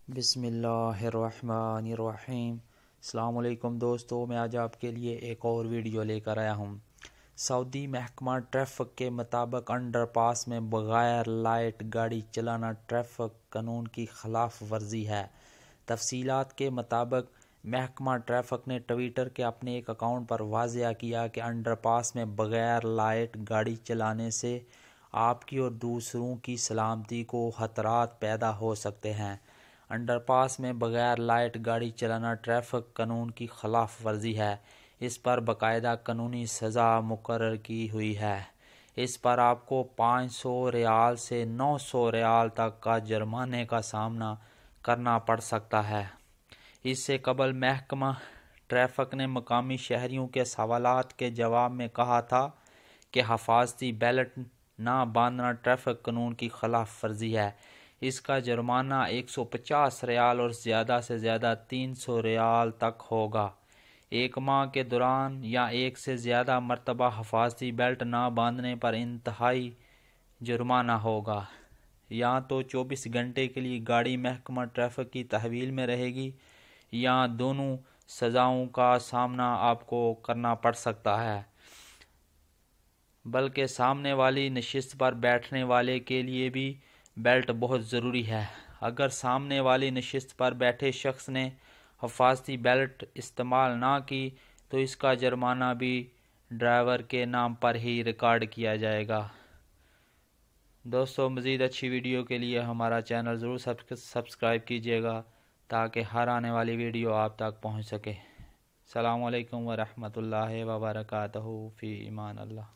بسم اللہ الرحمن الرحیم۔ السلام علیکم دوستو، میں آج آپ کے لیے ایک اور ویڈیو لے کر آیا ہوں۔ سعودی محکمہ ٹریفک کے مطابق انڈر پاس میں بغیر لائٹ گاڑی چلانا ٹریفک قانون کی خلاف ورزی ہے۔ تفصیلات کے مطابق محکمہ ٹریفک نے ٹویٹر کے اپنے ایک اکاؤنٹ پر واضح کیا کہ انڈر پاس میں بغیر لائٹ گاڑی چلانے سے آپ کی اور دوسروں کی سلامتی کو خطرات پیدا ہو سکتے ہیں۔ انڈر پاس میں بغیر لائٹ گاڑی چلانا ٹریفک قانون کی خلاف ورزی ہے۔ اس پر باقاعدہ قانونی سزا مقرر کی ہوئی ہے۔ اس پر آپ کو 500 ریال سے 900 ریال تک کا جرمانے کا سامنا کرنا پڑ سکتا ہے۔ اس سے قبل محکمہ ٹریفک نے مقامی شہریوں کے سوالات کے جواب میں کہا تھا کہ حفاظتی بیلٹ نہ باندھنا ٹریفک قانون کی خلاف ورزی ہے۔ اس کا جرمانہ 150 ریال اور زیادہ سے زیادہ 300 ریال تک ہوگا۔ ایک ماہ کے دوران یا ایک سے زیادہ مرتبہ حفاظتی بیلٹ نہ باندھنے پر انتہائی جرمانہ ہوگا۔ یا تو 24 گھنٹے کے لیے گاڑی محکمہ ٹریفک کی تحویل میں رہے گی یا دونوں سزاؤں کا سامنا آپ کو کرنا پڑ سکتا ہے۔ بلکہ سامنے والی نشست پر بیٹھنے والے کے لیے بھی بیلٹ بہت ضروری ہے۔ اگر سامنے والی نشست پر بیٹھے شخص نے حفاظتی بیلٹ استعمال نہ کی تو اس کا جرمانہ بھی ڈرائیور کے نام پر ہی ریکارڈ کیا جائے گا۔ دوستو، مزید اچھی ویڈیو کے لیے ہمارا چینل ضرور سبسکرائب کیجیے گا تاکہ ہر آنے والی ویڈیو آپ تک پہنچ سکے۔ السلام علیکم ورحمۃ اللہ وبرکاتہ۔ فی امان اللہ۔